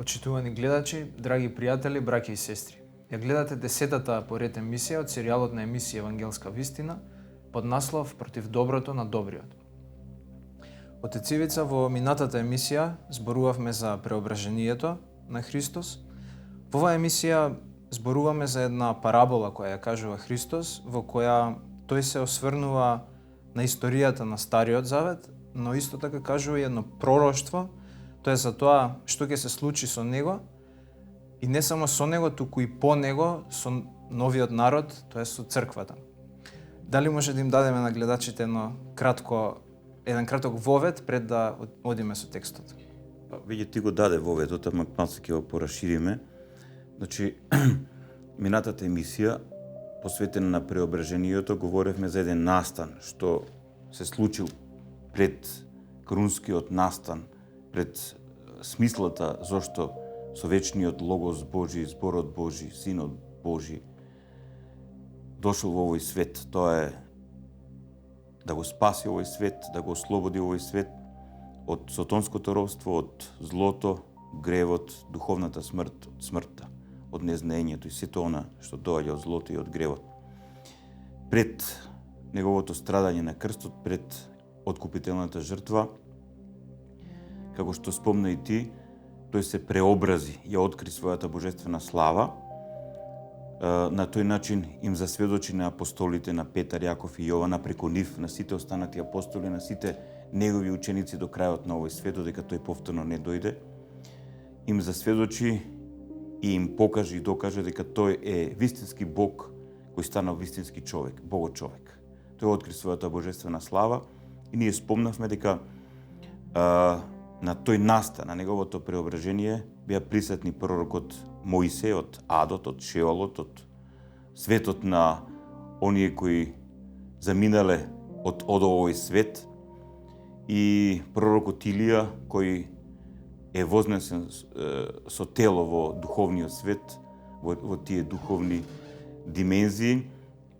Почитувани гледачи, драги пријатели, браќа и сестри. Ја гледате 10-та поред емисија од серијалот на емисија Евангелска вистина под наслов Против доброто на добриот. Отец Ивица, во минатата емисија зборувавме за преображението на Христос. Во оваа емисија зборуваме за една парабола која ја кажува Христос, во која тој се осврнува на историјата на Стариот Завет, но исто така кажува и едно пророштво, тоа е за тоа што ќе се случи со него, и не само со него, туку и по него, со новиот народ, тоа е со црквата. Дали може да им дадеме на гледачите еден краток вовед пред да одиме со текстот? Веќе ти го даде воведот, ама малку ќе го порашириме. Значи, минатата емисија, посветена на преображението, говоревме за еден настан, што се случил пред крунскиот настан, пред смислата зошто со вечниот Логос Божи, Зборот Божи, Синот Божи дошол во овој свет. Тоа е да го спаси овој свет, да го ослободи овој свет од сотонското робство, од злото, гревот, духовната смрт, од смртта, од незнаењето и сето она што доаѓа од злото и од гревот. Пред неговото страдање на крстот, пред откупителната жртва, како што спомна и ти, тој се преобрази, ја откри својата божествена слава. На тој начин им засведочи на апостолите, на Петар, Јаков и Јована, преку нив, на сите останати апостоли, на сите негови ученици до крајот на овој свет, додека тој повторно не дојде. Им засведочи и им покаже и докаже дека тој е вистински Бог, кој стана вистински човек, Богочовек. Тој откри својата божествена слава и ние спомнавме дека на тој настан, на неговото преображение, беа присутни пророкот Моисеј, од Адот, од Шеолот, од светот на оние кои заминале од овој свет, и пророкот Илија, кој е вознесен со тело во духовниот свет, во тие духовни димензии.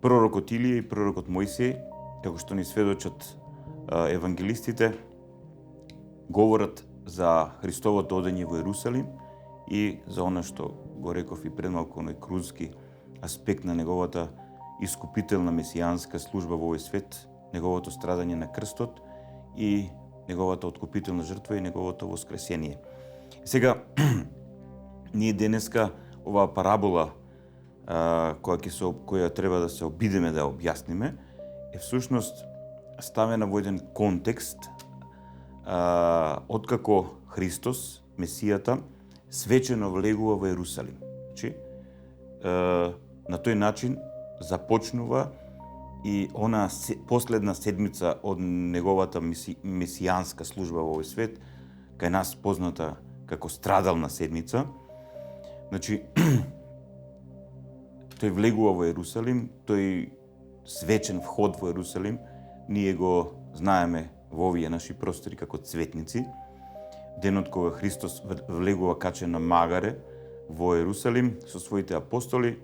Пророкот Илија и пророкот Моисеј, како што ни сведочат евангелистите, говорат за Христовото одење во Ерусалим и за она што го реков и пред малку, оној крунски аспект на неговата искупителна месијанска служба во овој свет, неговото страдање на крстот и неговата откупителна жртва и неговото воскресение. Сега, ние денеска оваа парабола која треба да се обидеме да објасниме, е всушност ставена во еден контекст откако Христос, Месијата, свечено влегува во Ерусалим. Значи, на тој начин започнува и она последна седмица од неговата месијанска служба во овој свет, кај нас позната како страдална седмица. Значи, тој влегува во Ерусалим, тој свечен вход во Ерусалим, ние го знаеме во овие наши простори како цветници. Денот кога Христос влегува качен на магаре во Ерусалим со своите апостоли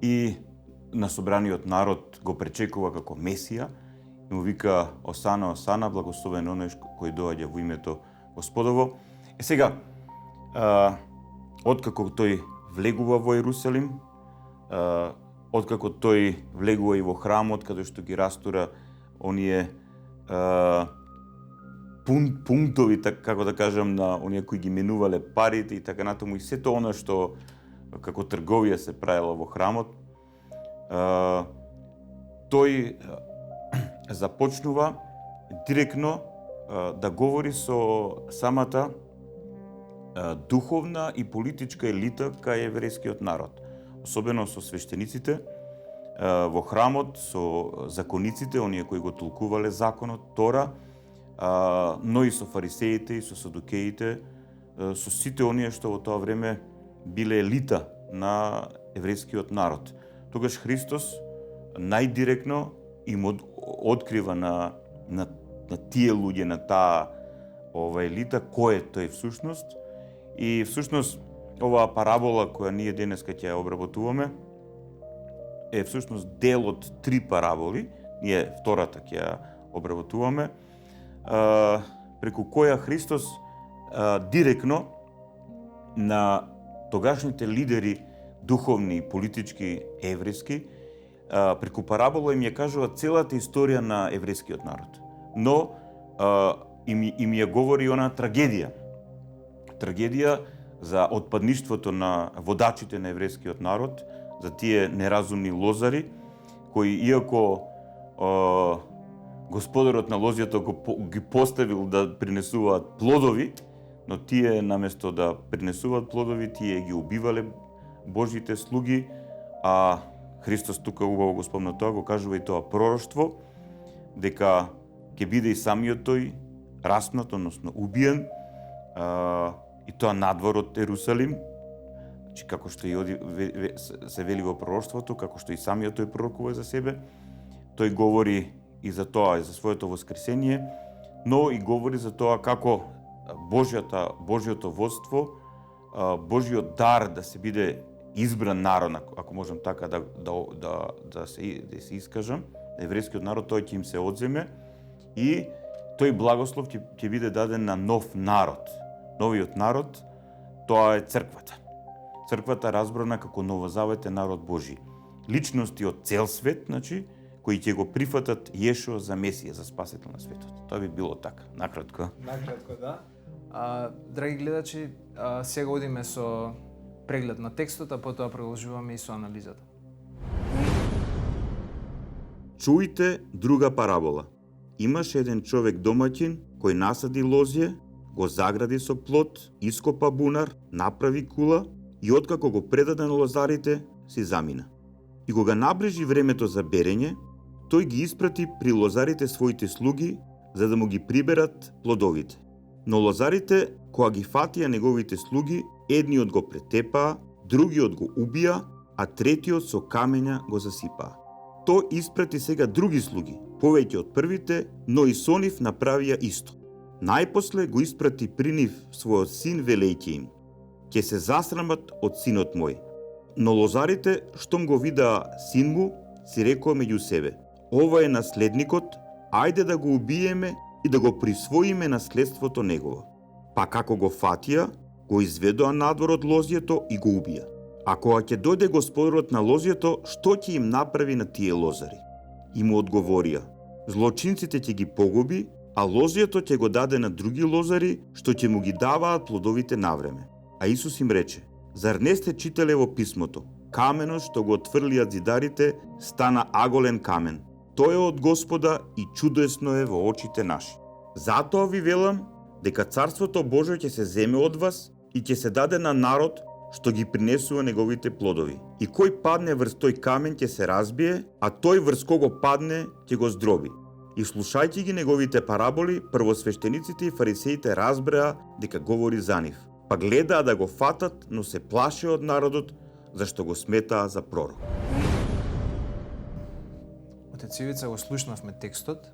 и на собраниот народ го пречекува како Месија и му вика Осана, Осана, благословен оној кој доаѓа во името Господово. Сега, откако тој влегува во Ерусалим, откако тој влегува и во храмот, каде што ги растура оние пунктови, како да кажам, на оние кои ги менувале парите и така натаму, и сето она што како трговија се правила во храмот, тој започнува директно да говори со самата духовна и политичка елита кај еврејскиот народ, особено со свештениците во храмот, со закониците, оние кои го толкувале законот, Тора, но и со фарисеите и со садукеите, со сите оние што во тоа време биле елита на еврејскиот народ. Тогаш Христос најдиректно им открива на тие луѓе, на таа елита, кој е тој всушност. И всушност оваа парабола која ние денеска ќе ја обработуваме е всушност дел од 3 параболи. Ние втората ќе ја обработуваме, преку која Христос директно на тогашните лидери, духовни и политички еврејски, преку парабола им ја кажува целата историја на еврејскиот народ. Но им ја говори она трагедија. Трагедија за отпадништвото на водачите на еврејскиот народ, за тие неразумни лозари, кои иако господарот на лозјето ги поставил да принесуваат плодови, но тие наместо да принесуваат плодови, тие ги убивале Божите слуги, а Христос тука убаво го спомна тоа, го кажува и тоа пророштво, дека ќе биде и самиот тој распнат, односно убиен, и тоа надвор од Ерусалим, значи како што и се вели во пророштвото, како што и самиот тој пророкува за себе, тој говори и за тоа, и за своето воскресение, но и говори за тоа како Божјото водство, Божјиот дар да се биде избран народ, ако можам така да се искажам, еврејскиот народ, тој ќе им се одземе и тој благослов ќе биде даден на нов народ. Новиот народ, тоа е црквата. Црквата разбрана како новозаветен народ Божи. Личности од цел свет, значи, кои ќе го прифатат Јешуа за Месија, за спасител на светот. Тоа би било така, накратко. Накратко, да. Драги гледачи, сега одиме со преглед на текстот, а потоа продолжуваме и со анализата. Чујте друга парабола. Имаше еден човек домаќин кој насади лозје, го загради со плот, ископа бунар, направи кула и откако го предаде на лозарите, си замина. И кога наближи времето за берење, тој ги испрати при лозарите своите слуги за да му ги приберат плодовите. Но лозарите, кога ги фатија неговите слуги, едниот го претепаа, другиот го убија, а третиот со камења го засипаа. Тој испрати сега други слуги, повеќе од првите, но и со нив направија исто. Најпосле го испрати при нив својот син велејќи им: ќе се засрамат од синот мој. Но лозарите, штом го видаа син му, си рекоа меѓу себе: ова е наследникот, ајде да го убиеме и да го присвоиме наследството негово. Па како го фатија, го изведоа надвор од лозјето и го убија. А кога ќе дојде господарот на лозјето, што ќе им направи на тие лозари? И му одговорија: злочинците ќе ги погуби, а лозјето ќе го даде на други лозари, што ќе му ги даваат плодовите навреме. А Исус им рече: зар не сте читале во писмото? Каменот што го отфрлиат зидарите стана аголен камен. Тој е од Господа и чудесно е во очите наши. Затоа ви велам дека Царството Божие ќе се земе од вас и ќе се даде на народ што ги принесува неговите плодови. И кој падне врз тој камен ќе се разбие, а тој врз кого падне ќе го здроби. И слушајќи ги неговите параболи, првосвештениците и фарисеите разбреа дека говори за нив. Па гледаа да го фатат, но се плашеа од народот, зашто го сметаа за пророк. Отец Ивица, го слушнавме текстот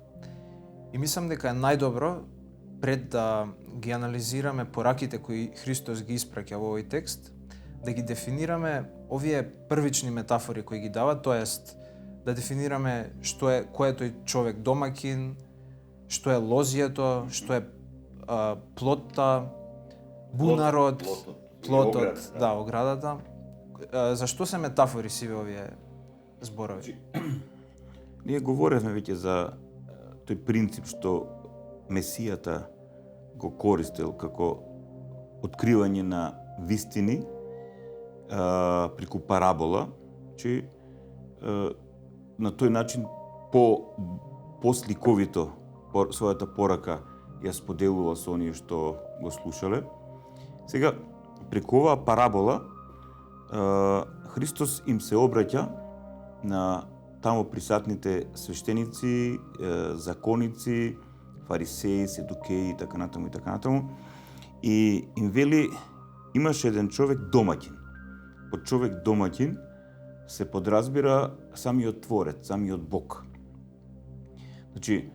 и мислам дека е најдобро пред да ги анализираме пораките кои Христос ги испраќа во овој текст, да ги дефинираме овие првични метафори кои ги дава, тоест да дефинираме кој е тој човек домакин, што е лозјето, што е плотта, бунарот, плотот, да, оградата. Зашто се метафори сиве овие зборови? Ние говоревме веќе за тој принцип што Месијата го користел како откривање на вистини преку парабола, че на тој начин посликовито својата порака ја споделува со оние што го слушале. Сега, преку оваа парабола, Христос им се обраќа на таму присатните свештеници, законици, фарисеи, седукеи и така натаму. И им вели, имаше еден човек домаќин. Под човек домаќин се подразбира самиот Творец, самиот Бог. Значи,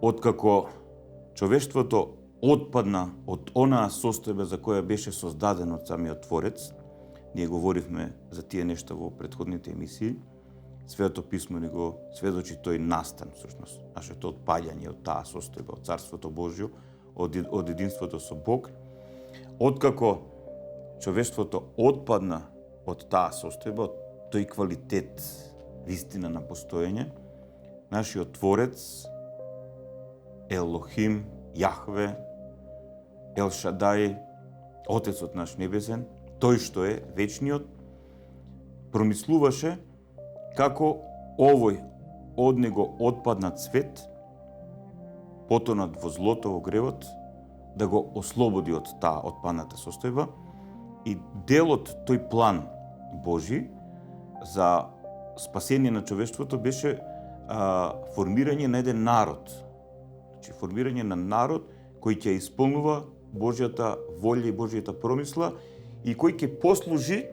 откако човештвото отпадна од онаа состојба за која беше создаден од самиот Творец, ние говоривме за тие нешта во претходните емисии, Светото писмо ни го сведочи тој настан, всушност, нашето отпаѓање од таа состојба, од Царството Божјо, од единството со Бог. Откако човештвото отпадна од таа состојба, од тој квалитет вистина на постоење, нашиот Творец, Елохим, Јахве, Ел Шадај, Отецот наш небесен, тој што е вечниот, промислуваше како овој од него отпаднат свет, потонат во злото, во гревот, да го ослободи од таа отпадната состојба и дел од тој план Божи за спасение на човештвото беше формирање на еден народ. Значи, формирање на народ кој ќе исполнува Божјата волја и Божјата промисла и кој ќе послужи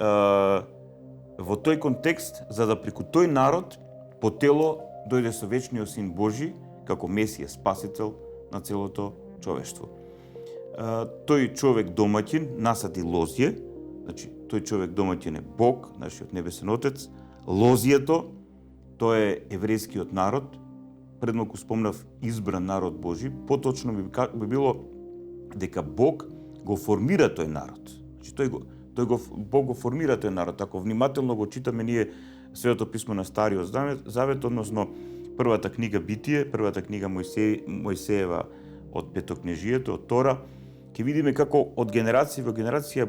во тој контекст за да преку тој народ по тело дојде со вечниот Син Божи како Месија, спасител на целото човештво. Тој човек домаќин насади лозје, значи тој човек домаќин е Бог, нашиот небесен Отец. Лозјето, тоа е еврејскиот народ, предмалку спомнав избран народ Божи, поточно би било дека Бог го формира тој народ. Значи Бог го формира тој народ. Ако внимателно го читаме ние Светото писмо на Стариот Завет, односно првата книга Битие, првата книга Мојсеева од Петокнежието, од Тора, ќе видиме како од генерација во генерација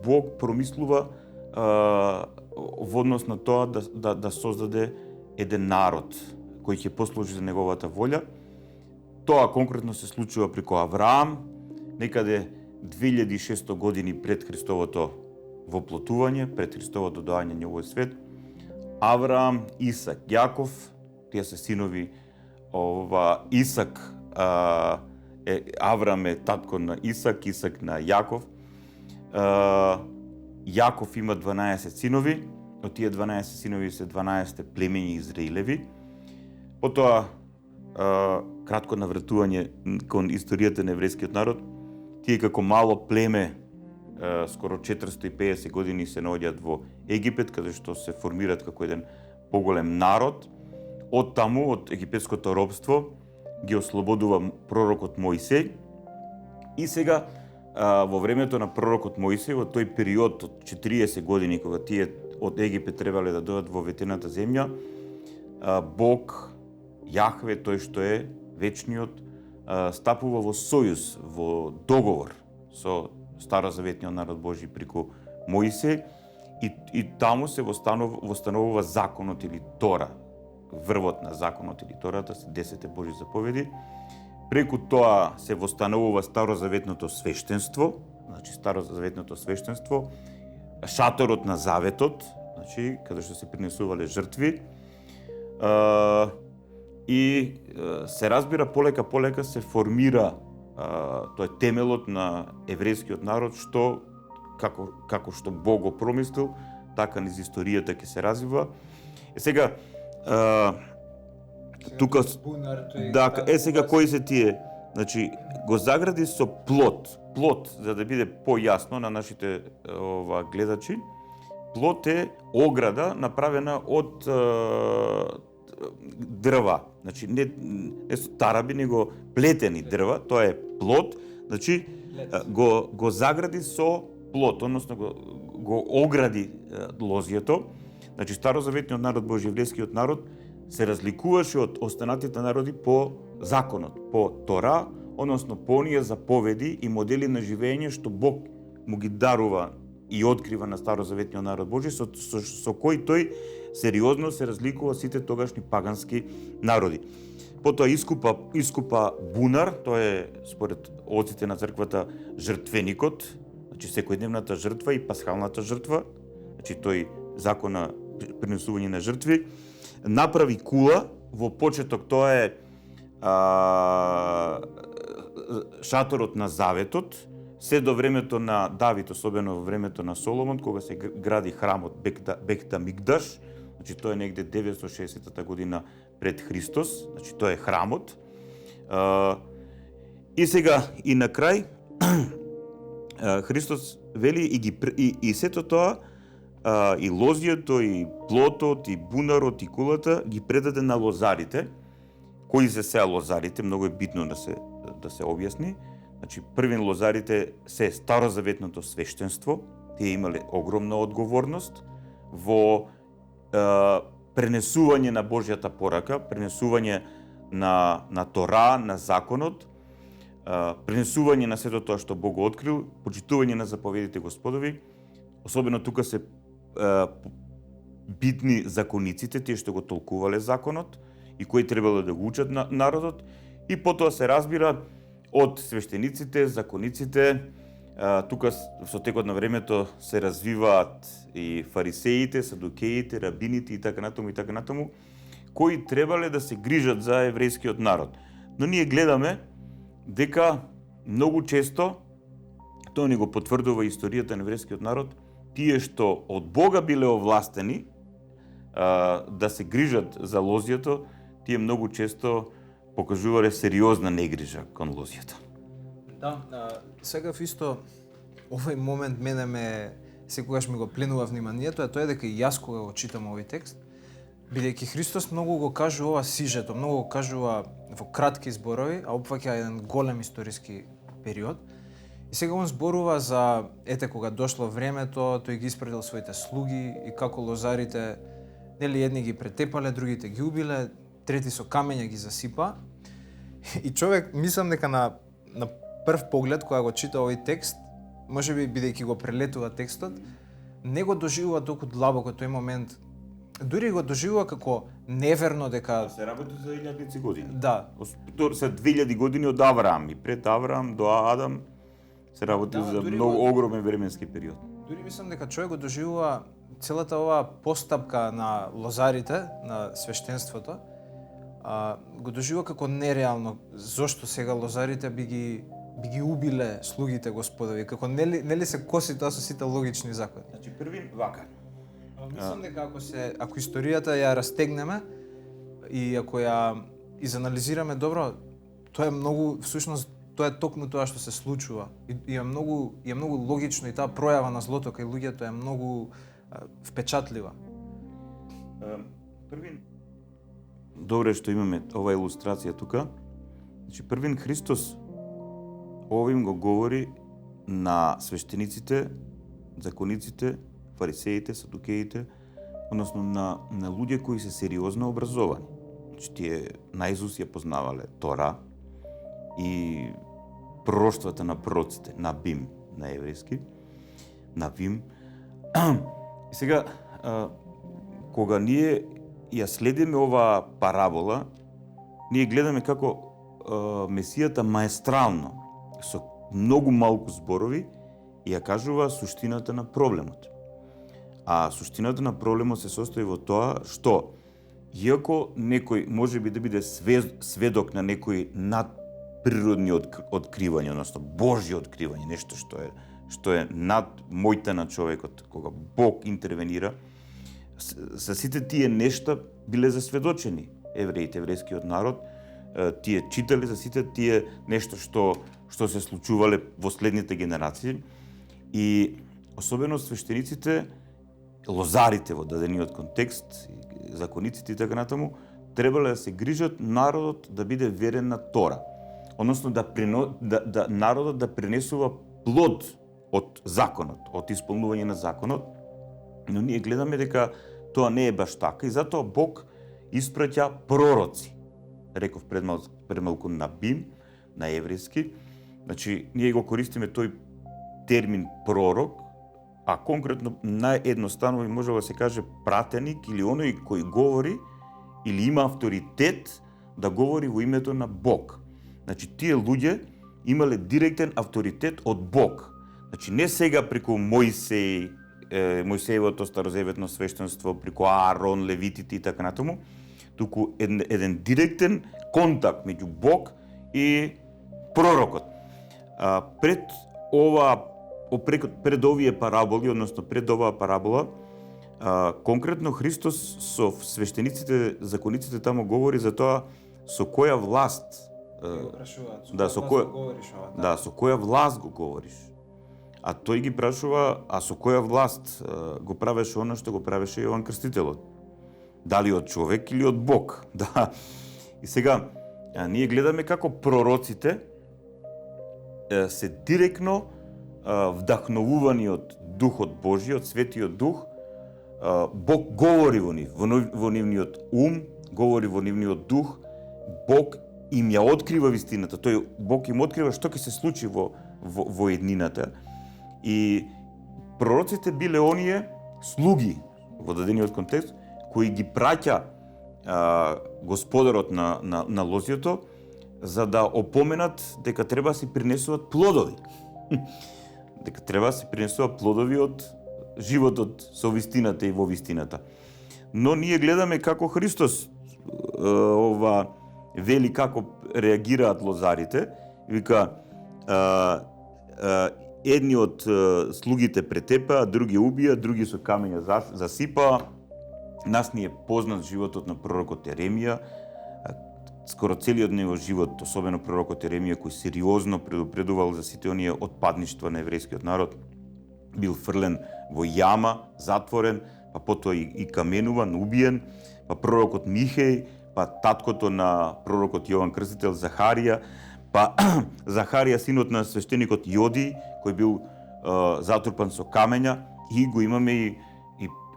Бог промислува во однос на тоа да создаде еден народ кој ќе послужи за неговата волја. Тоа конкретно се случува преку Авраам, некаде 2600 години пред Христовото воплотување, пред Христовото доаѓање на овој свет. Авраам, Исак, Јаков, тие се синови Исак, Авраам е татко на Исак, Исак на Јаков. Јаков има 12 синови, од тие 12 синови се 12 племења Израилеви. Потоа, кратко навратување кон историјата на еврејскиот народ, тие како мало племе, скоро 450 години се наоѓаат во Египет, каде што се формираат како еден поголем народ. Од таму, од египетското робство, ги ослободува пророкот Мојсеј. И сега, во времето на пророкот Мојсеј, во тој период од 40 години, кога тие од Египет требале да дојдат во ветената земја, Бог, Јахве, тој што е вечниот, стапува во сојуз, во договор со старозаветниот народ Божи преку Мојсеј и таму се востановува законот или Тора, врвот на законот или Тората, се 10 Божи заповеди. Преку тоа се востановува старозаветното свештенство, значи старозаветното свештенство, шаторот на заветот, значи каде што се принесувале жртви. И се разбира полека се формира тоа е темелот на еврејскиот народ, што како што Бог го промислил, така низ историјата ќе се развива. Сега тука сега кои се тие? Значи го загради со плот. Плот, за да биде појасно на нашите гледачи, плот е ограда направена од дрва. Значи не со тараби, него плетени дрва, тоа е плот. Значи го загради со плот, односно го огради лозјето. Значи старозаветниот народ, Божјевлескиот народ, се разликуваше од останатите народи по законот, по Тора, односно по оние заповеди и модели на живење што Бог му ги дарува и открива на старозаветниот народ Божи, со кој тој сериозно се разликува сите тогашни пагански народи. Потоа искупа бунар, тоа е според отците на црквата жртвеникот, значи секојдневната жртва и пасхалната жртва, значи тој закон на принесување на жртви. Направи кула, во почеток тоа е шаторот на заветот, се до времето на Давид, особено во времето на Соломон, кога се гради храмот Бекта Мигдаш, значи тоа е негде 960 година пред Христос, значи тоа е храмот. И сега и на крај Христос вели и сето тоа, и лозјето, и плотот, и бунарот, и кулата ги предаде на лозарите. Кои се сеа лозарите, многу е битно да се објасни. Значи, првин лозарите се старозаветното свештенство, тие имале огромна одговорност во пренесување на Божјата порака, пренесување на Тора, на законот, пренесување на сето тоа што Бог го открил, почитување на заповедите Господови. Особено тука се битни закониците, тие што го толкувале законот и кои требало да го учат на народот, и потоа се разбира од свештениците, закониците. Тука со текот на времето се развиваат и фарисеите, садукеите, рабините и така натаму, кои требале да се грижат за еврејскиот народ. Но ние гледаме дека многу често, тоа ни го потврдува историјата на еврејскиот народ, тие што од Бога биле овластени да се грижат за лозјето, тие многу често покажувале сериозна негрижа кон лозјето. Да, сега исто овој момент мене секогаш ми го пленува вниманието, а тоа е дека и јас кога го читам овој текст, бидејќи Христос многу го кажува сижето, многу го кажува во кратки зборови, а опфаќа еден голем историски период. И сега он зборува за кога дошло времето, тој ги испратил своите слуги и како лозарите, нели едни ги претепале, другите ги убиле, трети со камења ги засипа. И човек, мислам дека на прв поглед, кога го чита овој текст, можеби бидејќи го прелетува текстот, не го доживува толку длабоко тој момент. Дури го доживува како неверно дека се работи за 1000 години. Да. Се 2000 години од Авраам и пред Авраам до Адам се работи за многу огромен временски период. Дури мислам дека човек го доживува целата оваа постапка на лозарите, на свештенството, го доживува како нереално. Зошто сега лозарите би ги убиле слугите Господови, како нели се коси тоа со сите логични закони. Значи први вака. Мислам дека ако историјата ја растегнеме и ако ја изанализираме добро, тоа е многу, всушност тоа е токму тоа што се случува. И е многу логично, и таа пројава на злото кај луѓето е многу впечатлива. Првин, добре што имаме оваа илустрација тука. Значи првин Христос овим го говори на свештениците, закониците, фарисеите, садукеите, односно на луѓе кои се сериозно образовани. Значи тие наизуст ја познавале Тора и пророштвата на пророците, на Бим, на еврејски, на Вим. И сега, кога ние ја следиме оваа парабола, ние гледаме како Месијата маестрално, со многу малку зборови, ја кажува суштината на проблемот. А суштината на проблемот се состои во тоа што, иако некој може би да биде сведок на некои надприродни откривања, односно Божји откривање, нешто што е над мојта на човекот, кога Бог интервенира, за сите тие нешта биле засведочени евреите, еврејскиот народ, тие читале за сите тие нешто што се случувале во следните генерации, и особено свештениците, лозарите во дадениот контекст, закониците и така натаму, требале да се грижат народот да биде верен на Тора. Односно да народот да пренесува плод од законот, од исполнување на законот. Но ние гледаме дека тоа не е баш така и затоа Бог испраќа пророци. Реков предмалку на Бим, на еврејски. Значи, ние го користиме тој термин пророк, а конкретно наједноставно може да се каже пратеник или оној кој говори или има авторитет да говори во името на Бог. Значи, тие луѓе имале директен авторитет од Бог. Значи, не сега преку Мојсеевото старозаветно свештенство, преку Аарон, левитите и така натаму, туку еден директен контакт меѓу Бог и пророкот. Пред овие параболи, односно пред оваа парабола, конкретно Христос со свештениците, закониците таму говори за тоа со која власт со која власт го говориш. А тој ги прашува, а со која власт го правеше она што го правеше Јован Крстителот? Дали од човек или од Бог? Да. И сега ние гледаме како пророците се директно вдахновувани од Духот Божи, од Светиот Дух. Бог говори во нив, во нивниот ум, говори во нивниот дух. Бог им ја открива вистината. Бог им открива што ќе се случи во еднината. И пророците биле оние слуги во дадениот контекст кои ги праќа господарот на лозјото за да опоменат дека треба да се принесуваат плодови. Дека треба да се принесуваат плодови од животот со вистината и во вистината. Но ние гледаме како Христос вели како реагираат лозарите. Вика, едни од слугите претепаа, други убија, други со камења засипаа. Нас ни е познат животот на пророкот Еремија. Скоро целиот негов живот, особено пророкот Еремија, кој сериозно предупредувал за сите оние отпадништва на еврејскиот народ, бил фрлен во јама, затворен, па потоа и каменуван, убиен, па пророкот Михеј, па таткото на пророкот Јован Крстител Захарија, па Захарија синот на свештеникот Јоди, кој бил затрупан со камења, и го имаме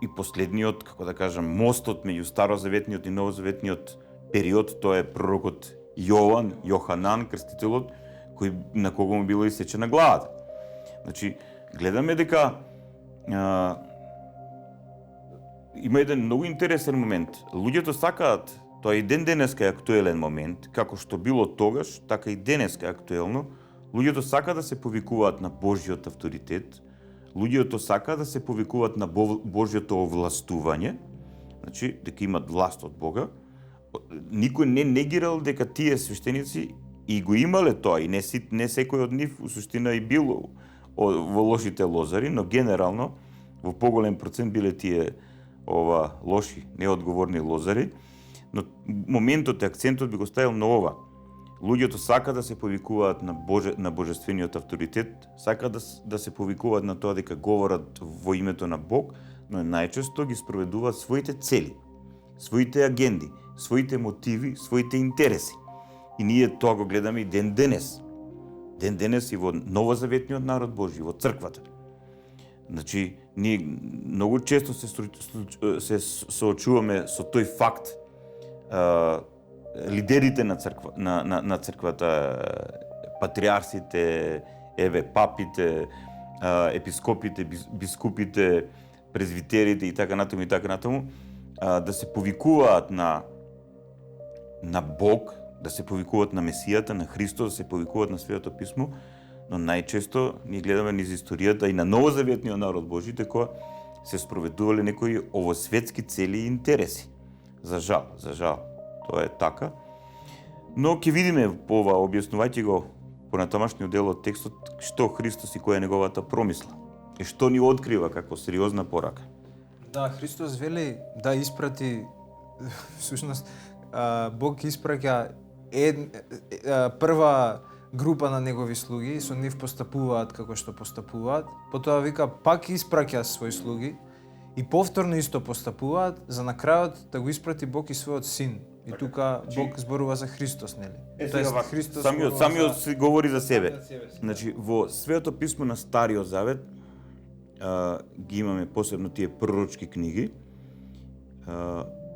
и последниот, како да кажам, мостот меѓу старозаветниот и новозаветниот период, тоа е пророкот Јоханан Крстителот, кој на кого му било исечена главата. Значи, гледаме дека има еден многу интересен момент. Луѓето сакаат, тоа и денеска е актуелен момент, како што било тогаш, така и денеска е актуелно. Луѓето сакаат да се повикуваат на Божјиот авторитет, луѓето сакаат да се повикуваат на Божјото овластување, значи дека имат власт од Бога. Никој не негирал дека тие свештеници и го имале тоа, и не секој од нив у суштина и бил во лошите лозари, но генерално во поголем процент биле тие лоши, неодговорни лозари. Но моментот и акцентот би го ставил на ова. Луѓето сака да се повикуваат на божествениот авторитет, сака да се повикуваат на тоа дека говорат во името на Бог, но најчесто ги спроведуваат своите цели, своите агенди, своите мотиви, своите интереси. И ние тоа го гледаме и ден денес. Ден денес и во новозаветниот народ Божи, во црквата. Значи, ние многу често се соочуваме со тој факт. Лидерите на црквата, патриарсите, папите, епископите, бискупите, презвитерите и така натаму, да се повикуваат на Бог, да се повикуваат на Месијата, на Христос, да се повикуваат на Светото писмо, но најчесто ние гледаме низ историјата и на новозаветниот народ Божи дека се спроведувале некои овосветски цели и интереси. За жал, тоа е така. Но ќе видиме по ова, објаснувајќи го понатамашниот дел од текстот, што Христос и која е неговата промисла и што ни открива како сериозна порака. Да, Христос вели да испрати, всушност, Бог испраќа прва група на негови слуги и со нив постапуваат како што постапуваат, потоа вика пак испраќа своји слуги и повторно исто постапуваат, за на крајот да го испрати Бог и својот син. И тука Бог зборува за Христос, нели? Тоест Христос самиот се говори за себе. Значи во Светото писмо на Стариот Завет ги имаме посебно тие пророчки книги,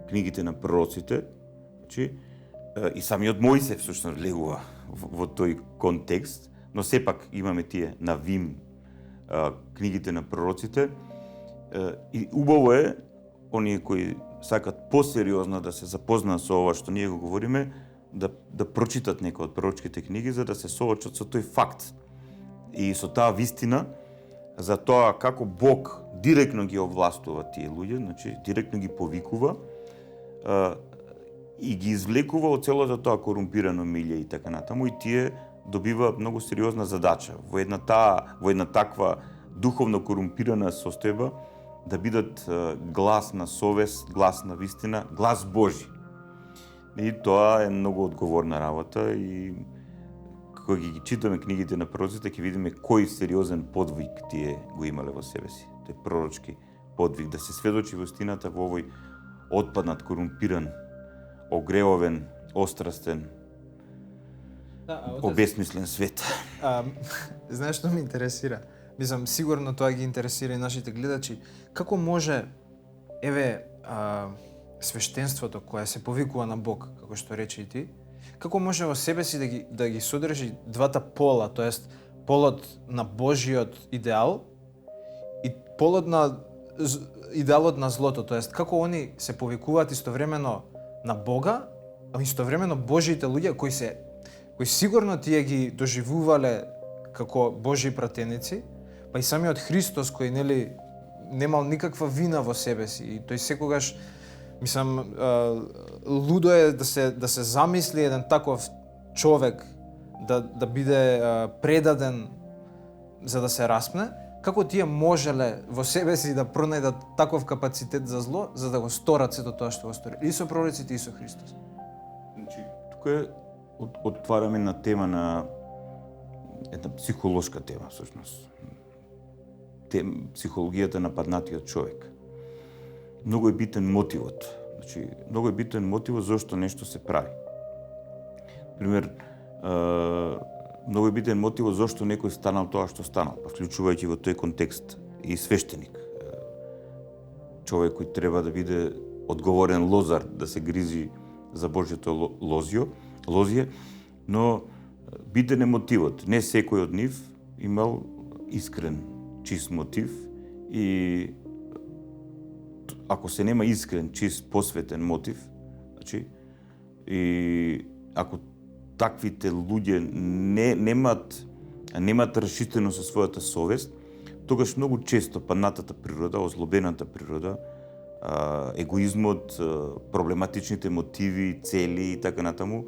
книгите на пророците, значи и самиот Мојсе всушност влегува во тој контекст, но сепак имаме тие Навим, книгите на пророците. И убаво е оние кои сакат посериозно да се запознаат со ова што ние го говориме, да прочитат некои од пророчките книги за да се соочат со тој факт и со таа вистина за тоа како Бог директно ги овластува тие луѓе, значи директно ги повикува и ги извлекува од целото тоа корумпирано милје и така натаму, и тие добиваат многу сериозна задача во една таква духовно корумпирана состојба да бидат глас на совест, глас на вистина, глас Божи. И тоа е многу одговорна работа и кога ги читаме книгите на пророците ќе видиме кој сериозен подвиг тие го имале во себе си. Тој пророчки подвиг да се сведочи вистината во овој отпаднат, корумпиран, огревовен, острастен обесмислен свет. Знаеш што ме интересира? Мислам, сигурно тоа ги интересира и нашите гледачи. Како може, свештенството кое се повикува на Бог, како што рече и ти, како може во себе си да ги содржи двата пола, тоест полот на Божиот идеал и полот на идеалот на злото, тоест како они се повикуваат истовремено на Бога, а истовремено Божите луѓе кои сигурно тие ги доживувале како Божји пратеници, па и самиот Христос кој немал никаква вина во себе си и тој секогаш, мислам, лудо е да се замисли еден таков човек да биде предаден за да се распне. Како тие можеле во себе си да пронајдат таков капацитет за зло, за да го сторат сето тоа што го стори? И со пророците, и со Христос. Значи, тука отвараме на тема на една психолошка тема, всушност. Психологијата на паднатиот човек. Многу е битен мотивот. Значи, многу е битен мотивот зашто нешто се прави. Пример, многу е битен мотивот зашто некој станал тоа што станал, па вклучувајќи во тој контекст и свештеник. Човек кој треба да биде одговорен лозар, да се грижи за Божјото лозје, но битен е мотивот. Не секој од нив имал искрен, чист мотив и ако се нема искрен, чист, посветен мотив, значи, и ако таквите луѓе немаат расчистено со својата совест, тогаш многу често паднатата природа, озлобената природа, егоизмот, проблематичните мотиви, цели и така натаму,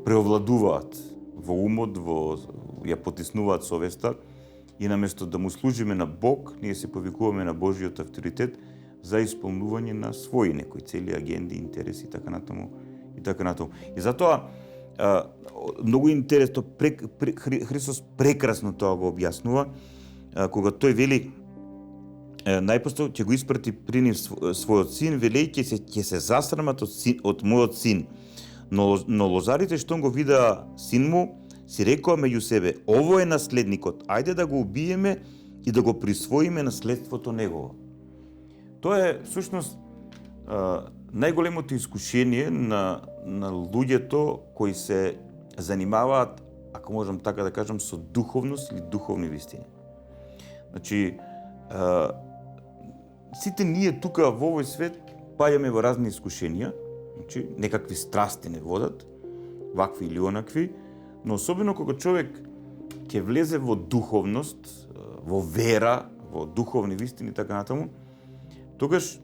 преовладуваат во умот, ја потиснуваат совеста и наместо да му служиме на Бог, ние се повикуваме на Божиот авторитет за исполнување на своји некои цели, агенди, интереси и така натаму. И затоа многу интересно Христос прекрасно тоа го објаснува кога тој вели најпосто ќе го испрати при нив својот син, велеј ќе се засрамат од мојот син. Но лозарите што го видаа син му, си рекоа меѓу себе: ово е наследникот, ајде да го убиеме и да го присвоиме наследството негово. Тоа е всушност најголемото искушение на луѓето кои се занимаваат, ако можам така да кажам, со духовност или духовни вистини. Значи, сите ние тука во овој свет паѓаме во разни искушенија, значи некакви страсти не водат, вакви или онакви, но особено кога човек ќе влезе во духовност, во вера, во духовни вистини и така натаму, тогаш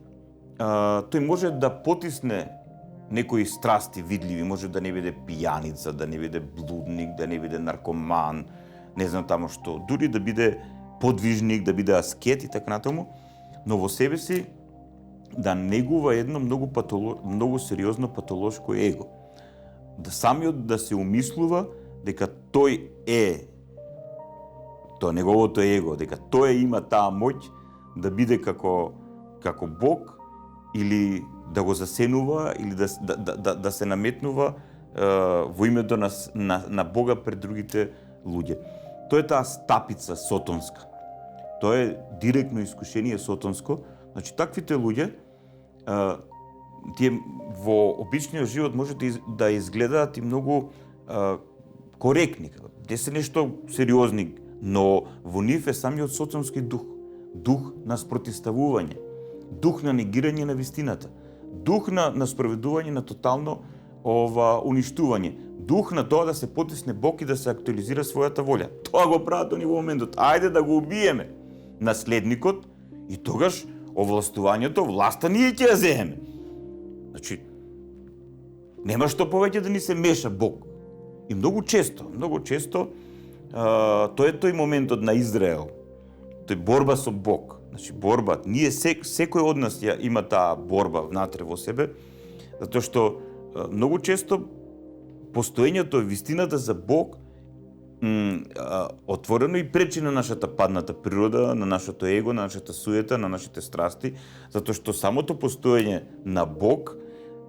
тој може да потисне некои страсти видливи, може да не биде пијаница, да не биде блудник, да не биде наркоман, не знам тамо што, дури да биде подвижник, да биде аскет и така натаму, но во себе си да негува едно многу сериозно патолошко его. Да самиот да се умислува дека тој е, тоа неговото его, дека тој има таа моќ да биде како Бог, или да го засенува, или да се наметнува во името на Бога пред другите луѓе. Тоа е таа стапица сотонска. Тоа е директно искушение сотонско. Значи, таквите луѓе, тие во обичниот живот може да изгледаат и многу коректни, те се нешто сериозни, но во нив е самиот сотонски дух на спротивставување, дух на негирање на вистината, дух на спроведување на тотално уништување, дух на тоа да се потисне Бог и да се актуализира својата волја. Тоа го прават они во моментот. Ајде да го убиеме наследникот и тогаш овластувањето, власта ние ќе ја земеме. Значи, нема што повеќе да ни се меша Бог. И многу често, тоа е тој моментот на Израел. Тој борба со Бог. Значи, борба. Ние секој од нас ја има таа борба внатре во себе, затоа што многу често постоењето, вистината за Бог отворено и пречи на нашата падната природа, на нашето его, на нашата суета, на нашите страсти, затоа што самото постоење на Бог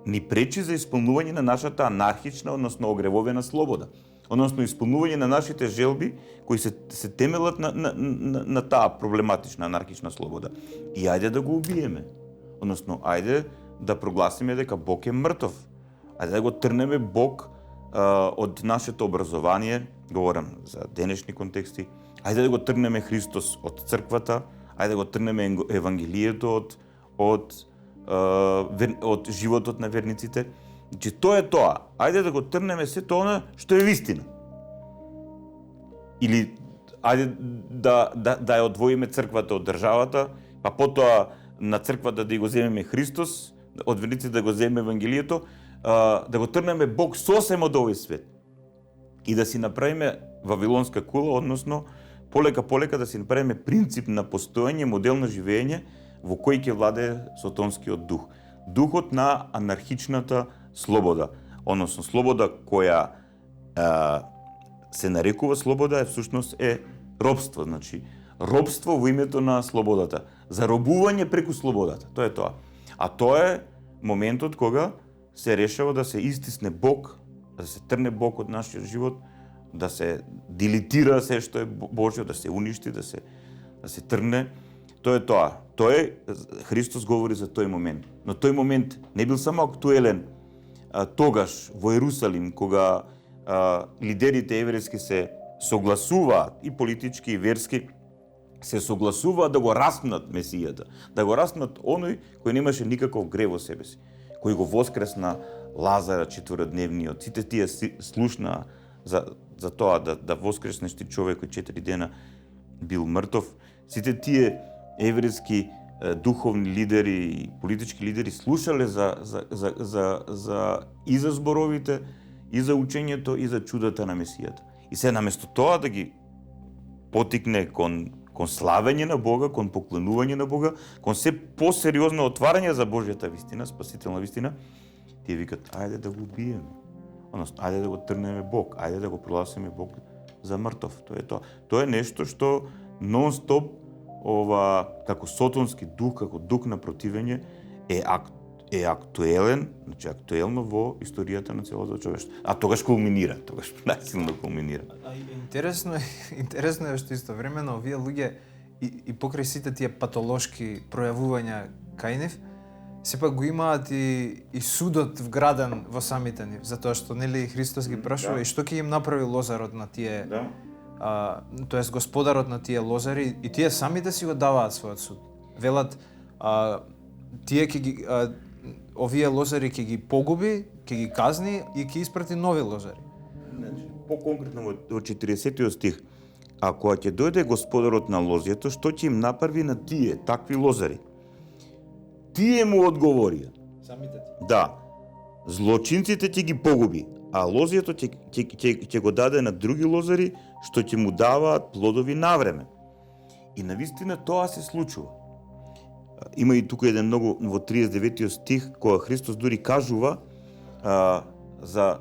ни пречи за исполнување на нашата анархична, односно огревовена слобода. Односно исполнување на нашите желби кои се темелат на таа проблематична анархична слобода. И ајде да го убиеме. Односно, ајде да прогласиме дека Бог е мртов. Ајде да го трнеме Бог од нашето образование, говорам за денешни контексти. Ајде да го трнеме Христос од црквата, ајде да го трнеме Евангелието од животот на верниците. Значи, тоа е тоа. Ајде да го трнеме сето она што е вистина. Или ајде да ја одвоиме црквата од државата, па потоа на црквата да го земеме Христос, од верниците да го земеме Евангелието, да го трнеме Бог сосем од овој свет. И да си направиме Вавилонска кула, односно полека да си направиме принцип на постоење, модел на живење во кој ќе владее сотонскиот дух. Духот на анархичната слобода, односно слобода која се нарекува слобода, всушност е робство, значи робство во името на слободата, заробување преку слободата, тоа е тоа. А тоа е моментот кога се решава да се истисне Бог, да се трне Бог од нашиот живот, да се дилитира се што е Божјо, да се уништи, да се трне. Тоа е тоа. Христос говори за тој момент. Но тој момент не бил само актуелен тогаш во Ерусалим, кога лидерите еврејски се согласуваат и политички и верски се согласуваат да го распнат Месијата, да го распнат оној кој немаше никаков грев во себе си, кој го воскресна Лазара четвородневниот. Сите тие слушнаа за тоа да воскреснеш ти човек кој 4 дена бил мртов. Сите тие еврејски духовни лидери и политички лидери слушале за и за зборовите, и за учењето, и за чудата на Месијата. И се наместо тоа да ги потикне кон славење на Бога, кон поклонување на Бога, кон се посериозно отварање за Божјата вистина, спасителна вистина, тие викат, ајде да го убиеме. Односно, ајде да го трнеме Бог, ајде да го прогласиме Бог за мртов. Тоа е тоа. Тоа е нешто што нон-стоп како сотонски дух, како дух на противење е актуелен, значи актуелно во историјата на целото човештво. А тогаш кулминира, тогаш најсилно кулминира. Интересно е што истовремено овие луѓе и покрај сите тие патолошки пројавувања кај нив, сепак го имаат и судот вграден во самите нив, затоа што нели Христос ги прашува и што ќе им направи лозарот на тие, тоест господарот на тие лозари, и тие самите си го даваат својот суд. Велат, тие овие лозари ќе ги погуби, ќе ги казни и ќе испрати нови лозари. Значи, по-конкретно во 40 стих, а кога ќе дојде господарот на лозјето, што ќе им направи на тие такви лозари? Тие му одговорија. Самите ти? Да. Злочинците ќе ги погуби, а лозјето ќе го даде на други лозари, што ќе му даваат плодови навреме. И навистина тоа се случува. Има и тука еден многу во 39 стих, кога Христос дури кажува за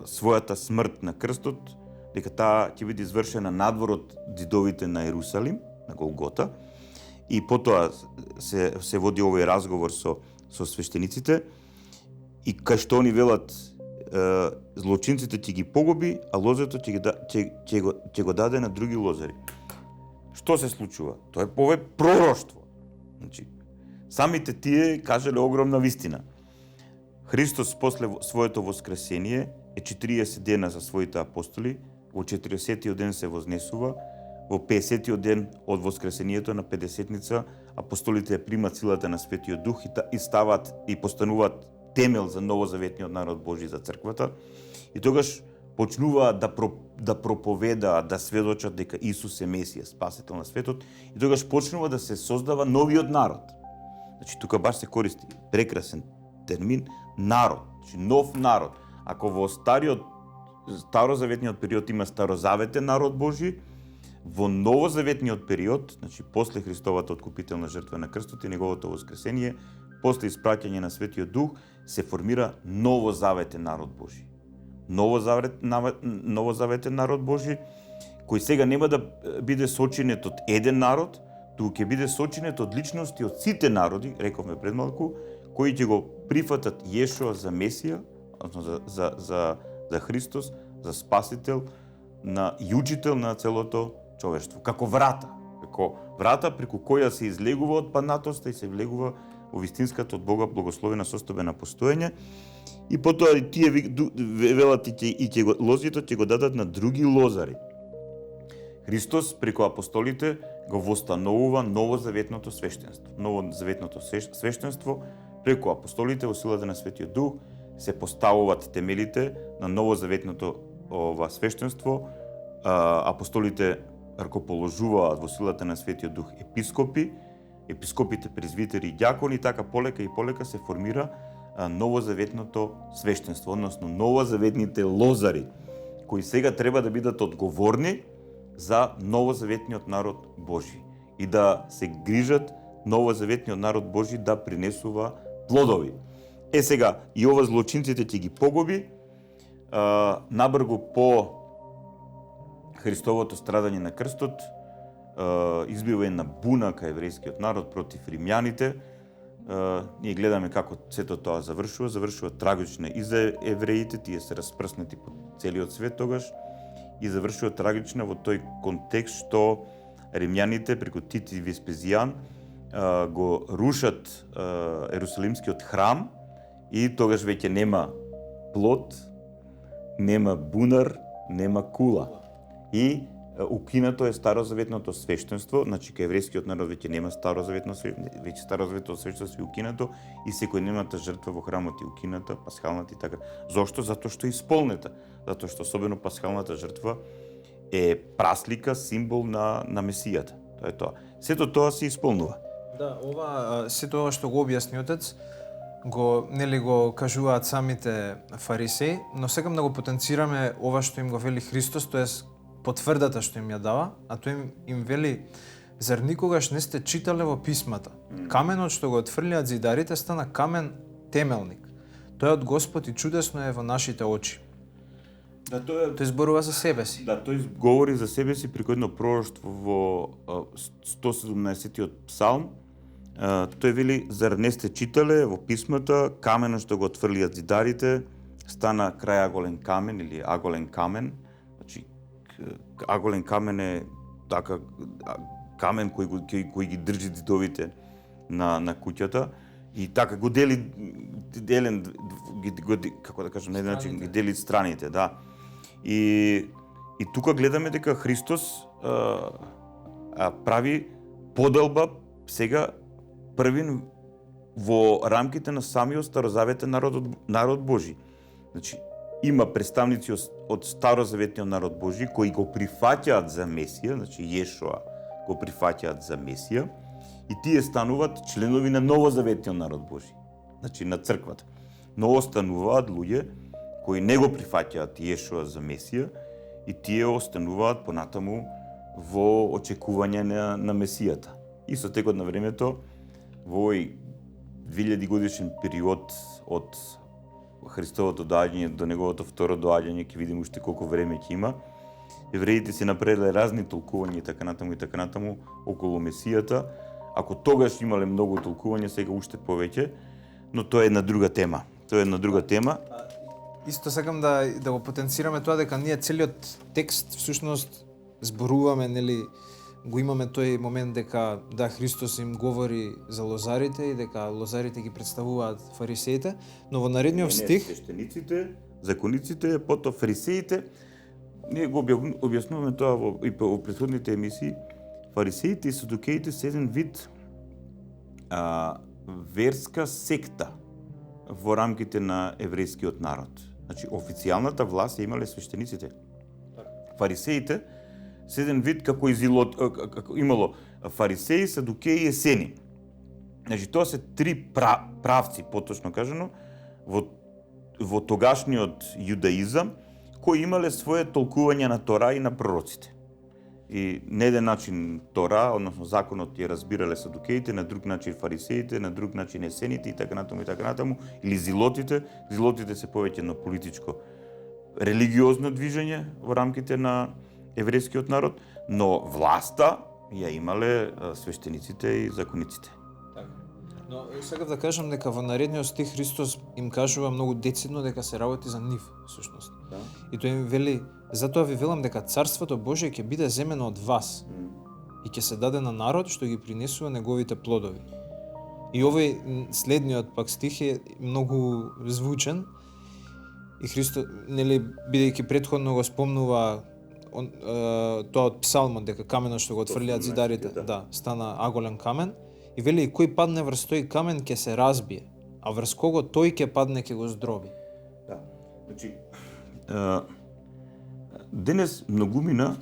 својата смрт на крстот, дека таа ќе биде извршена надвор од ѕидовите на Ерусалим, на Голгота, и потоа се води овој разговор со свештениците, и кај што они велат злочинците ќе ги погуби, а лозето ќе го даде на други лозари. Што се случува? Тоа е пове пророштво. Значи, самите тие кажале огромна вистина. Христос после своето воскресение е 40 дена за своите апостоли, во 40-тиот ден се вознесува, во 50-тиот ден од воскресението на Педесетница апостолите ја примат силата на Светиот Дух и стават и постануваат темел за новозаветниот народ Божи за црквата, и тогаш почнуваат да проповедаат, да сведочат дека Исус е Месија, спасител на светот, и тогаш почнува да се создава новиот народ. Значи, тука баш се користи прекрасен термин народ, значи нов народ. Ако во старозаветниот период има старозаветен народ Божи, во новозаветниот период, значи после Христовата откупителна жртва на крстот и неговото воскресение, после испраќање на Светиот Дух, се формира новозаветен народ Божи. Новозаветен народ Божи, кој сега нема да биде сочинет од еден народ, туку ќе биде сочинет од личности од сите народи, рековме пред малку, кои ќе го прифатат Јешуа за Месија, односно за Христос, за Спасител и учител на целото човештво, како врата преку која се излегува од паднатоста и се влегува во вистинската од Бога благословена состојба на постоење. И потоа тие велат и ќе го лозито ќе го дадат на други лозари. Христос преку апостолите го востановува новозаветното свештенство. Новозаветното свештенство преку апостолите во силата на Светиот Дух се поставуваат темелите на новозаветното свештенство. Апостолите ракоположуваат во силата на Светиот Дух епископите, презвитери и ѓакони, така полека и полека се формира новозаветното свештенство, односно новозаветните лозари, кои сега треба да бидат одговорни за новозаветниот народ Божи и да се грижат новозаветниот народ Божи да принесува плодови. Сега, и ова злочинците ќе ги погуби, набргу по Христовото страдање на крстот, избива една буна кај еврејскиот народ против римјаните. Ние гледаме како сето тоа завршува трагично и за евреите, тие се распрснати по целиот свет тогаш, и завршува трагично во тој контекст што римјаните преку Тит и Веспезијан го рушат Ерусалимскиот храм и тогаш веќе нема плод, нема бунар, нема кула. И укинато е старозаветното свештенство, значи кај еврејскиот народ веќе нема старозаветно свештенство, веќе старозаветното свештенство е укинато и секојдневната жртва во храмот е укината, пасхалната и така. Зошто? Затоа што е исполнета. Затоа што особено пасхалната жртва е праслика, символ на Месијата. Тоа е тоа. Сето тоа се исполнува. Да, ова сето ова што го објасни отец, го кажуваат самите фарисеи, но сакам да го потенцираме ова што им го вели Христос, тоест потврдата што им ја дава, а тој им вели: зар никогаш не сте читале во писмата? Каменот што го отфрлиат зидарите стана камен темелник. Тој од Господ и чудесно е во нашите очи. Да, тој зборува за себе си. Да, тој говори за себе си преку едно пророштво во 117-тиот псалм. Тој вели: зар не сте читале во писмата, каменот што го отфрлиат зидарите стана крај аголен камен или аголен камен. Значи, аголен камен е така камен кој ги држи зидовите на куќата и така го дели како да кажам, ги дели страните, да. И тука гледаме дека Христос прави поделба сега првин во рамките на самиот старозаветен народ Божи. Значи, има представници од старозаветниот народ Божи кои го прифаќаат за Месија, значи Јешуа го прифаќаат за Месија и тие стануваат членови на новозаветниот народ Божи, значи на црквата. Но остануваат луѓе кои не го прифаќаат Јешуа за Месија и тие остануваат понатаму во очекување на Месијата. И со текот на времето, во овој 2000 годишен период од Христовото доаѓање до неговото второ доаѓање, ќе видиме уште колку време ќе има. Евреите си направиле разни толкувања и така натаму околу Месијата. Ако тогаш имале многу толкувања, сега уште повеќе, но тоа е една друга тема. Исто сакам да го потенцираме тоа дека ние целиот текст всушност зборуваме, го имаме тој момент дека да, Христос им говори за лозарите и дека лозарите ги представуваат фарисеите, но во наредниот стих свештениците, закониците, потоа фарисеите, ние го објаснуваме тоа во претходните емисии. Фарисеите и садукеите се еден вид верска секта во рамките на еврејскиот народ. Значи, официјалната власт имале свештениците. Фарисеите се еден вид како имало фарисеи, садукеи и есени. Значи, тоа се три правци, поточно кажано, во тогашниот јудаизам, кои имале свое толкување на Тора и на пророците. И на еден начин Тора, односно законот, ја разбирале садукеите, на друг начин фарисеите, на друг начин есените и така натаму, или зилотите. Зилотите се повеќе на политичко религиозно движење во рамките на еврејскиот народ, но власта ја имале свештениците и закониците. Но сакав да кажам дека во наредниот стих Христос им кажува многу децидно дека се работи за нив, всушност. Да. И тој им вели, затоа ви велам дека Царството Божие ќе биде земено од вас и ќе се даде на народ што ги принесува неговите плодови. И овој следниот пак стих е многу звучен. И Христо, нели, бидејќи претходно го спомнува тоа од Псалмот дека каменот што го отфрлиат зидарите, да, стана аголен камен. И вели, и кој падне врз тој камен ќе се разбие, а врз кого тој ќе падне ќе го здроби. Да. Значи, денес многумина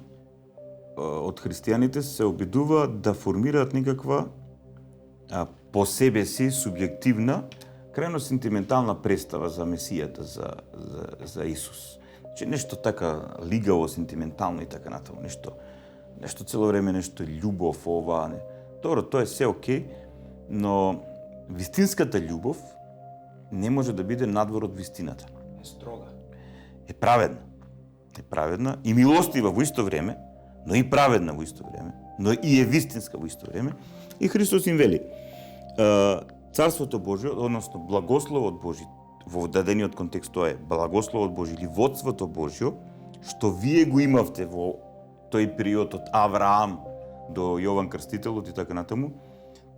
од христијаните се обидуваат да формираат некаква по себе си субјективна, крајно сентиментална представа за Месијата, за Исус. Значи, нешто така лигаво, сентиментално и така натаму, нешто цело време, нешто љубов, ова, не. Добро, тоа е се окей, но вистинската љубов не може да биде надвор од вистината. Е строга. Е праведна и милостива во исто време, но и праведна во исто време, но и е вистинска во исто време. И Христос им вели, Царството Божие, односно благословот Божи, во дадениот контекст тоа е благословот Божи или водството Божјо, што вие го имавте во тој период од Авраам до Јован Крстителот и така натаму,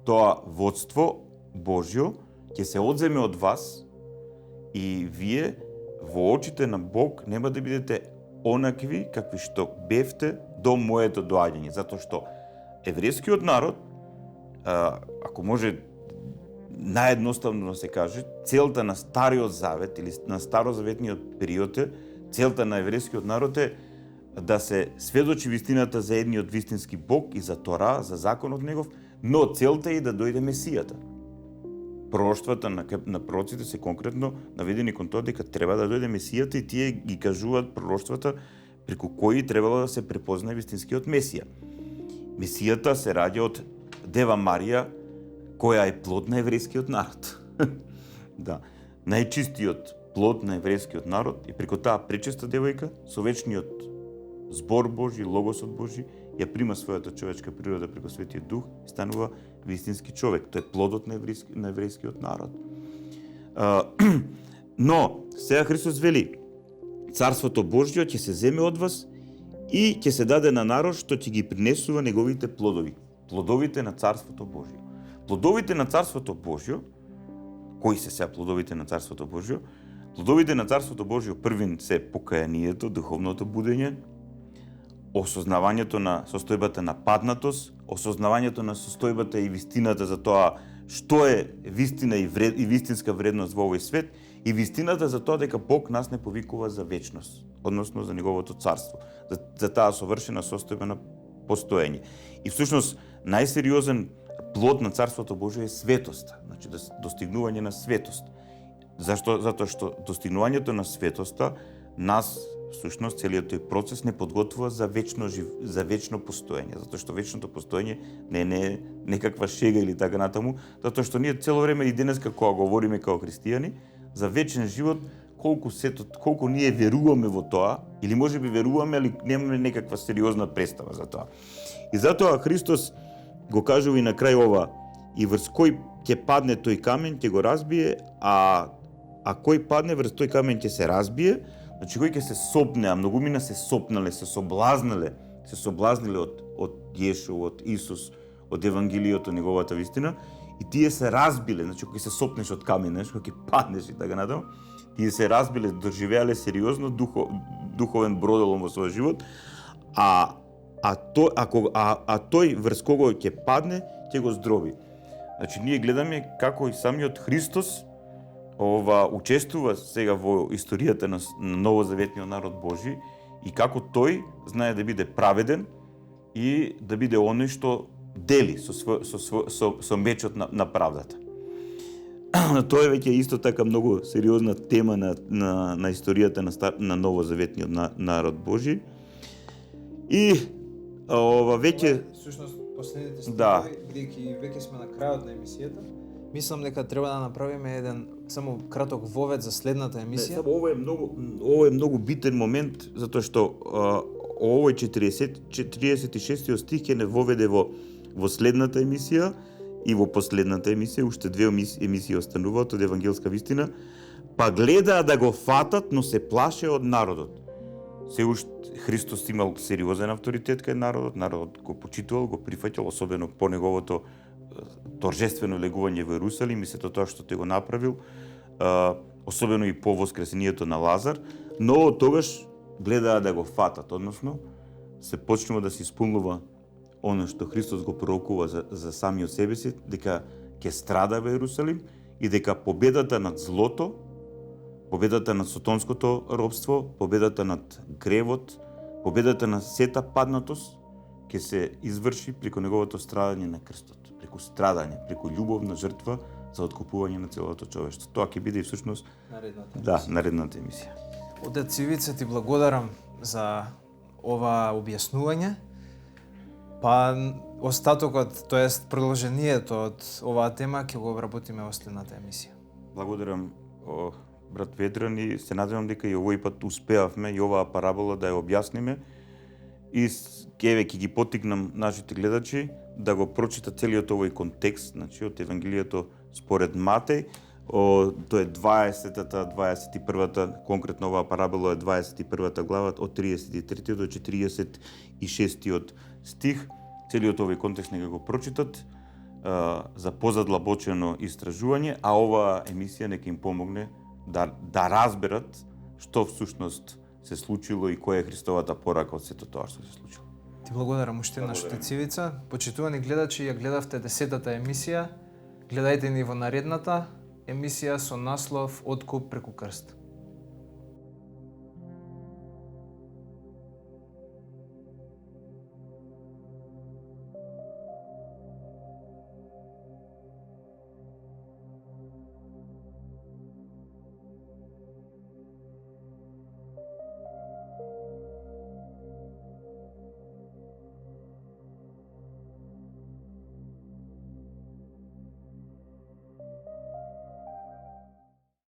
тоа водство Божјо ќе се одземе од вас и вие во очите на Бог нема да бидете онакви какви што бевте до моето доаѓање, затоа што еврејскиот народ, ако може наедноставно да се каже, целта на Стариот Завет или на Старозаветниот период е, целта на еврејскиот народ е да се сведочи вистината за едниот вистински Бог и за Тора, за законот негов, но целта е и да дојде Месијата. Пророштвата на пророците се конкретно наведени кон тоа дека треба да дојде Месијата и тие ги кажуваат пророштвата преку кои требало да се препознае вистинскиот Месија. Месијата се раѓа од Дева Марија, која е плод на еврејскиот народ. Да, најчистиот плод на еврејскиот народ и преку таа пречиста девојка со вечниот збор Божи, логосот Божи, ја прима својата човечка природа преку Светиот Дух и станува вистински човек. Тој е плодот на еврејскиот народ. Но, сега Христос вели, Царството Божјо ќе се земе од вас и ќе се даде на народ што ќе ги принесува неговите плодови. Плодовите на Царството Божјо. Плодовите на Царството Божјо, кои се сега плодовите на Царството Божјо? Плодовите на Царството Божјо првин се покаянието, духовното будење, осознавањето на состојбата на паднатост, осознавањето на состојбата и вистината за тоа што е вистина и вистинска вредност во овој свет и вистината за тоа дека Бог нас не повикува за вечност, односно за неговото царство, за таа совршена состојба на постоење. И всушност најсериозен плод на Царството Божие е светоста, значи достигнување на светост. Зашто? Затоа што достигнувањето на светоста нас всушност целиот тој процес не подготвува за вечно постоење, затоа што вечното постоење не е некаква шега или така натаму, затоа што ние цело време и денеска кога говориме како христијани за вечен живот, колку ние веруваме во тоа, или можеби веруваме, али немаме некаква сериозна представа за тоа. И затоа Христос го кажува и на крај ова, и врз кој ќе падне тој камен, ќе го разбие, а кој падне врз тој камен ќе се разбие, значи кој ќе се сопне, а многумина се сопнале, се соблазниле од Јешо, од Исус, од Евангелието, неговата вистина, и тие се разбиле, значи кој се сопнеш од камен, кој ќе паднеш и така натаму, тие се разбиле, доживеале сериозно духовен броделом во својот живот, а тој врз кого ќе падне, ќе го здроби. Значи ние гледаме како и самиот Христос учествува сега во историјата на новозаветниот народ Божи и како тој знае да биде праведен и да биде оној што дели со мечот на правдата. Тоа е веќе исто така многу сериозна тема на историјата на новозаветниот народ Божи. И веќе всушност последните стихови, да, бидејќи веќе сме на крајот на емисијата, мислам дека треба да направиме еден само краток вовед за следната емисија. Ова е многу битен момент, затоа што овој 46 стих ќе не воведе во следната емисија и во последната емисија, уште две емисии остануваат од евангелска вистина, па гледаа да го фатат, но се плаше од народот. Се уште Христос имал сериозен авторитет кај народот го почитувал, го прифаќал, особено по неговото торжествено легување во Ерусалим и сето тоа што тој го направил, особено и по воскресението на Лазар, но тогаш гледаа да го фатат, односно се почнува да се исполнува оно што Христос го пророкува за самиот себе си, дека ќе страда во Ерусалим и дека победата над злото, победата над сотонското робство, победата над гревот, победата на сета паднатост ќе се изврши преку неговото страдање на крстот, преку страдање, преку љубовна жртва за откупување на целото човештво. Тоа ќе биде и всушност наредната емисија. Отец Ивица, ти благодарам за ова објаснување. Па остатокот, тоест продолжението од оваа тема ќе го обработиме во следната емисија. Благодарам, брат Ветран, и се надевам дека и овој пат успеавме и оваа парабола да ја објасниме и ќе ги поттикнам нашите гледачи да го прочитат целиот овој контекст, значи од Евангелието според Матеј, тоа е 20-та, 21-та, конкретно оваа парабола е 21-та глава од 33 до 46 стих. Целиот овој контекст нека го прочитат за позадлабочено истражување, а оваа емисија нека им помогне да разберат што всушност се случило и која е Христовата порака од сето тоа што се случило. Ти благодарам уште еднаш, отец Ивица. Почитувани гледачи, ја гледавте 10-та емисија. Гледајте ни во наредната емисија со наслов Откуп преку крст.